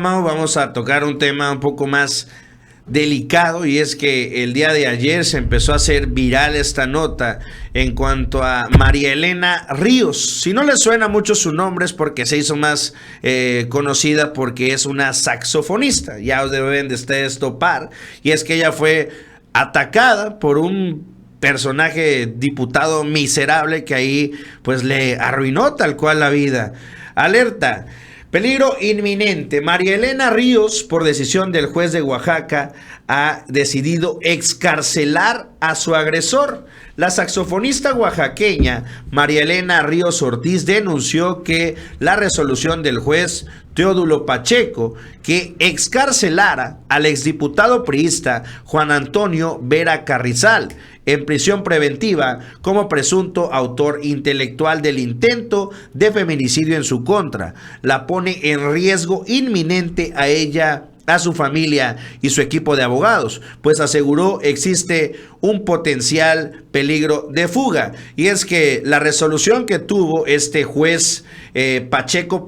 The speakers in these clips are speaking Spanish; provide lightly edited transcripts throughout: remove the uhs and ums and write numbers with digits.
Vamos a tocar un tema un poco más delicado, y es que el día de ayer se empezó a hacer viral esta nota en cuanto a María Elena Ríos. Si no les suena mucho su nombre es porque se hizo más conocida porque es una saxofonista. Ya os deben de ustedes topar, y es que ella fue atacada por un personaje diputado miserable que ahí pues le arruinó tal cual la vida. Alerta. Peligro inminente. María Elena Ríos, por decisión del juez de Oaxaca, ha decidido excarcelar a su agresor. La saxofonista oaxaqueña María Elena Ríos Ortiz denunció que la resolución del juez Teodulo Pacheco que excarcelara al exdiputado priista Juan Antonio Vera Carrizal en prisión preventiva como presunto autor intelectual del intento de feminicidio en su contra, la pone en riesgo inminente a ella, a su familia y su equipo de abogados, pues aseguró existe un potencial peligro de fuga. Y es que la resolución que tuvo este juez Pacheco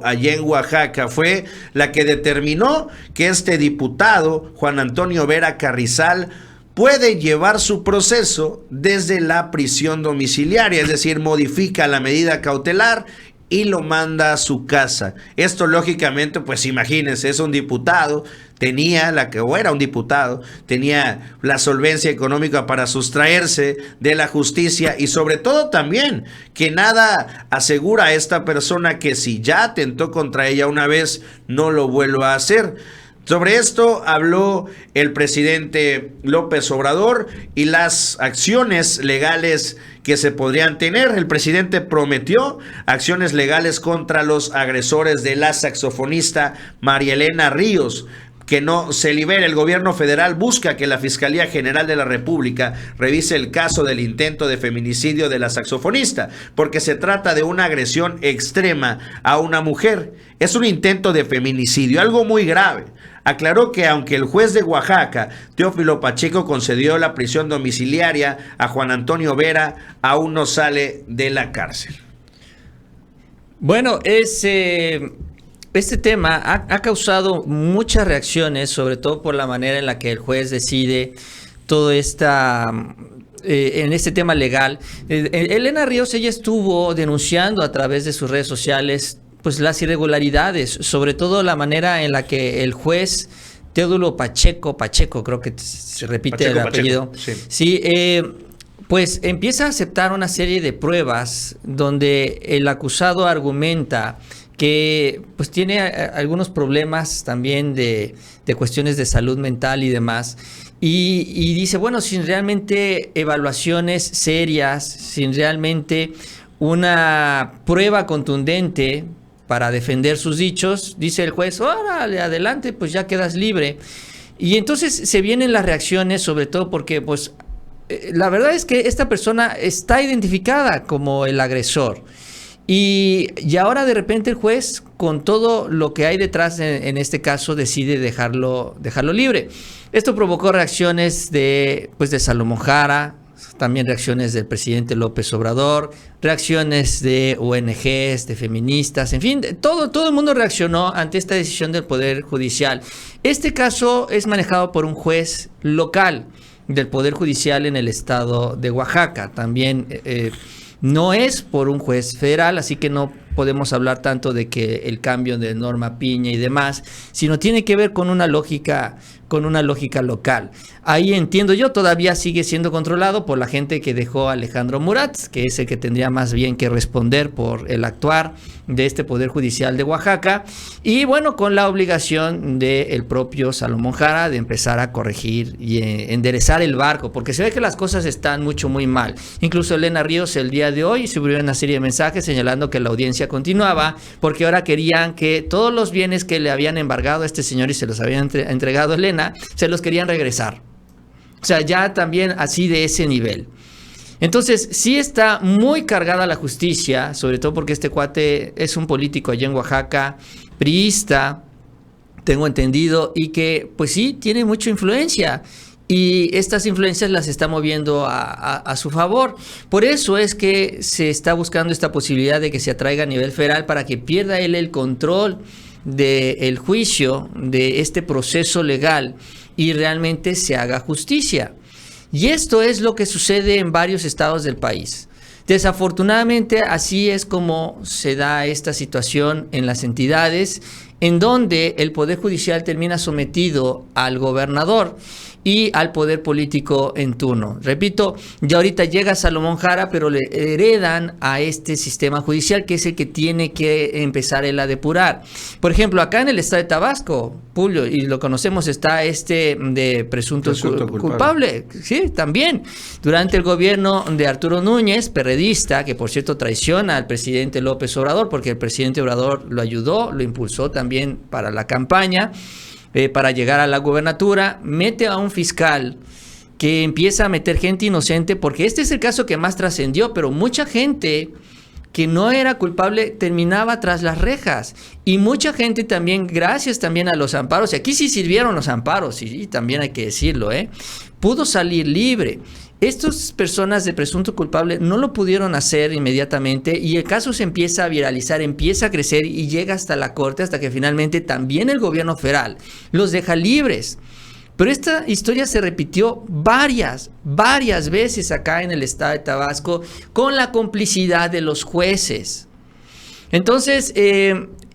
allá en Oaxaca fue la que determinó que este diputado Juan Antonio Vera Carrizal puede llevar su proceso desde la prisión domiciliaria, es decir, modifica la medida cautelar y lo manda a su casa. Esto lógicamente, pues imagínense, es un diputado, tenía la solvencia económica para sustraerse de la justicia, y sobre todo también que nada asegura a esta persona que si ya atentó contra ella una vez, no lo vuelva a hacer. Sobre esto habló el presidente López Obrador y las acciones legales que se podrían tener. El presidente prometió acciones legales contra los agresores de la saxofonista María Elena Ríos, que no se libere. El gobierno federal busca que la Fiscalía General de la República revise el caso del intento de feminicidio de la saxofonista, porque se trata de una agresión extrema a una mujer. Es un intento de feminicidio, algo muy grave. Aclaró que aunque el juez de Oaxaca, Teófilo Pacheco, concedió la prisión domiciliaria a Juan Antonio Vera, aún no sale de la cárcel. Bueno, este tema ha causado muchas reacciones, sobre todo por la manera en la que el juez decide todo en este tema legal. Elena Ríos, ella estuvo denunciando a través de sus redes sociales pues las irregularidades, sobre todo la manera en la que el juez Teodulo Pacheco, creo que se repite el apellido, sí, pues empieza a aceptar una serie de pruebas donde el acusado argumenta que pues tiene algunos problemas también de cuestiones de salud mental y demás. Y dice, bueno, sin realmente evaluaciones serias, sin realmente una prueba contundente para defender sus dichos, dice el juez, órale, adelante, pues ya quedas libre. Y entonces se vienen las reacciones, sobre todo porque pues la verdad es que esta persona está identificada como el agresor. Y ahora de repente el juez, con todo lo que hay detrás en este caso, decide dejarlo libre. Esto provocó reacciones de Salomón Jara, también reacciones del presidente López Obrador, reacciones de ONGs, de feministas, en fin, todo el mundo reaccionó ante esta decisión del Poder Judicial. Este caso es manejado por un juez local del Poder Judicial en el estado de Oaxaca. También no es por un juez federal, así que no podemos hablar tanto de que el cambio de Norma Piña y demás, sino tiene que ver con una lógica local. Ahí entiendo yo, todavía sigue siendo controlado por la gente que dejó a Alejandro Murat, que es el que tendría más bien que responder por el actuar de este Poder Judicial de Oaxaca, y bueno, con la obligación del propio Salomón Jara de empezar a corregir y enderezar el barco, porque se ve que las cosas están muy mal. Incluso Elena Ríos el día de hoy subió una serie de mensajes señalando que la audiencia continuaba, porque ahora querían que todos los bienes que le habían embargado a este señor y se los habían entregado a Elena, se los querían regresar. O sea, ya también así de ese nivel. Entonces, sí está muy cargada la justicia, sobre todo porque este cuate es un político allá en Oaxaca, priista, tengo entendido, y que pues sí, tiene mucha influencia. Y estas influencias las está moviendo a su favor. Por eso es que se está buscando esta posibilidad de que se atraiga a nivel federal para que pierda él el control del juicio, de este proceso legal, y realmente se haga justicia. Y esto es lo que sucede en varios estados del país. Desafortunadamente, así es como se da esta situación en las entidades, en donde el Poder Judicial termina sometido al gobernador y al poder político en turno. Repito, ya ahorita llega Salomón Jara, pero le heredan a este sistema judicial, que es el que tiene que empezar él a depurar. Por ejemplo, acá en el estado de Tabasco, Julio, y lo conocemos, está de presunto culpable. Sí, también. Durante el gobierno de Arturo Núñez, perredista, que por cierto traiciona al presidente López Obrador, porque el presidente Obrador lo ayudó, lo impulsó también para la campaña, para llegar a la gubernatura, mete a un fiscal que empieza a meter gente inocente, porque este es el caso que más trascendió, pero mucha gente que no era culpable terminaba tras las rejas, y mucha gente también, gracias también a los amparos, y aquí sí sirvieron los amparos, y también hay que decirlo, pudo salir libre. Estas personas de presunto culpable no lo pudieron hacer inmediatamente, y el caso se empieza a viralizar, empieza a crecer y llega hasta la corte, hasta que finalmente también el gobierno federal los deja libres. Pero esta historia se repitió varias veces acá en el estado de Tabasco, con la complicidad de los jueces. Entonces,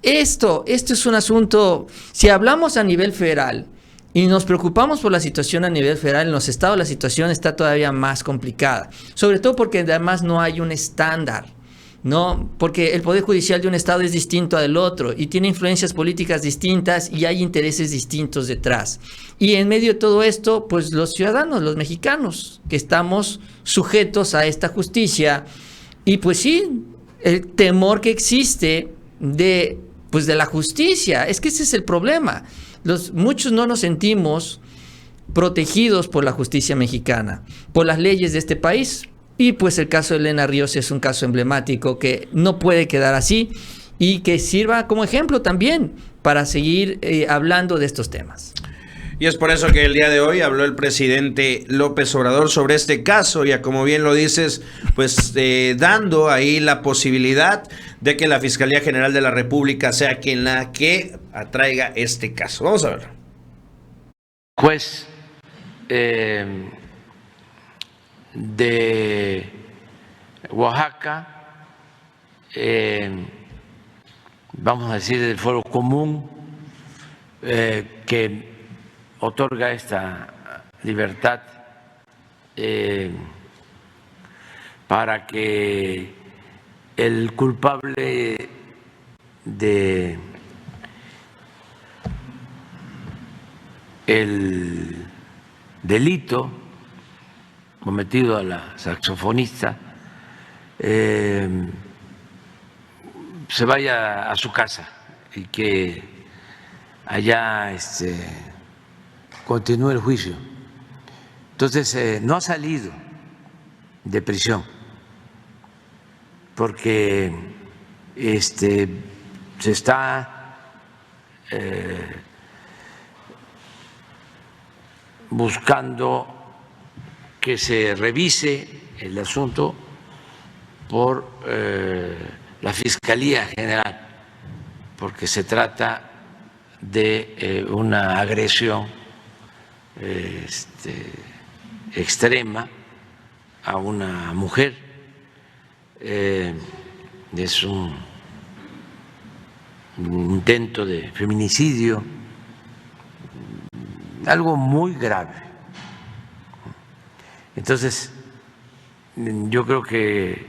esto es un asunto, si hablamos a nivel federal, y nos preocupamos por la situación a nivel federal, en los estados la situación está todavía más complicada, sobre todo porque además no hay un estándar, ¿no? Porque el poder judicial de un estado es distinto al otro y tiene influencias políticas distintas y hay intereses distintos detrás. Y en medio de todo esto, pues los ciudadanos, los mexicanos, que estamos sujetos a esta justicia, y pues sí, el temor que existe de la justicia, es que ese es el problema. Muchos no nos sentimos protegidos por la justicia mexicana, por las leyes de este país, y pues el caso de Elena Ríos es un caso emblemático que no puede quedar así, y que sirva como ejemplo también para seguir hablando de estos temas. Y es por eso que el día de hoy habló el presidente López Obrador sobre este caso, ya como bien lo dices, pues dando ahí la posibilidad de que la Fiscalía General de la República sea quien la que atraiga este caso. Vamos a ver. Juez de Oaxaca, vamos a decir del Foro Común, que otorga esta libertad para que el culpable de el delito cometido a la saxofonista se vaya a su casa y que allá continúe el juicio. Entonces, no ha salido de prisión porque se está buscando que se revise el asunto por la Fiscalía General, porque se trata de una agresión extrema a una mujer, es un intento de feminicidio, algo muy grave. Entonces, yo creo que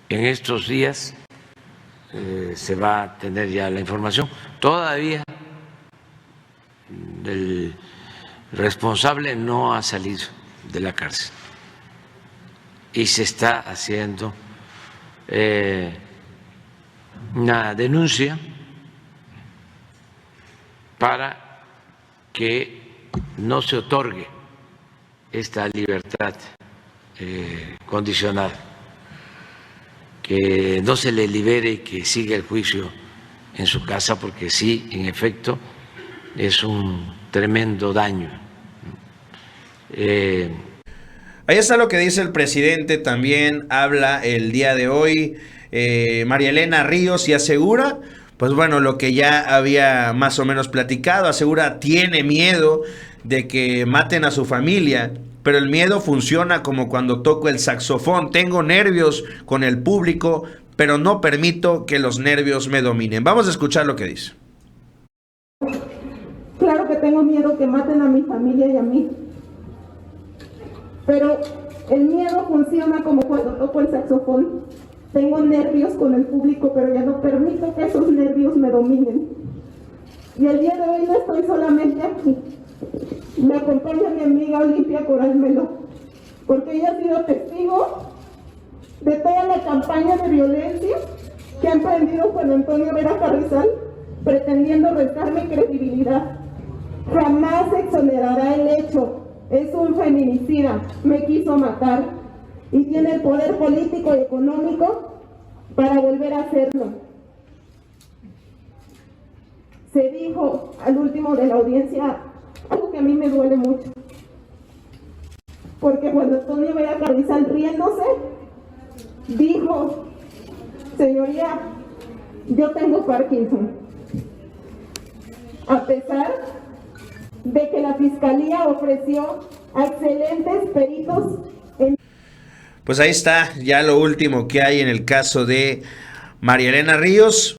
en estos días se va a tener ya la información. Todavía el responsable no ha salido de la cárcel y se está haciendo una denuncia para que no se otorgue esta libertad condicional, que no se le libere y que siga el juicio en su casa, porque sí, en efecto, es un tremendo daño. Ahí está lo que dice el presidente. También habla el día de hoy María Elena Ríos y asegura pues bueno, lo que ya había más o menos platicado. Asegura tiene miedo de que maten a su familia, pero el miedo funciona como cuando toco el saxofón. Tengo nervios con el público, pero no permito que los nervios me dominen. Vamos a escuchar lo que dice. Claro que tengo miedo que maten a mi familia y a mí, pero el miedo funciona como cuando toco el saxofón. Tengo nervios con el público, pero ya no permito que esos nervios me dominen. Y el día de hoy no estoy solamente aquí. Me acompaña mi amiga Olimpia Coral Melo, porque ella ha sido testigo de toda la campaña de violencia que ha emprendido Juan Antonio Vera Carrizal, pretendiendo restarme credibilidad. Jamás exonerará el hecho. Es un feminicida, me quiso matar y tiene el poder político y económico para volver a hacerlo. Se dijo al último de la audiencia algo que a mí me duele mucho, porque Juan Antonio Vera Carrizal, riéndose, dijo: señoría, yo tengo Parkinson. A pesar de que la fiscalía ofreció a excelentes peritos en... Pues ahí está ya lo último que hay en el caso de María Elena Ríos.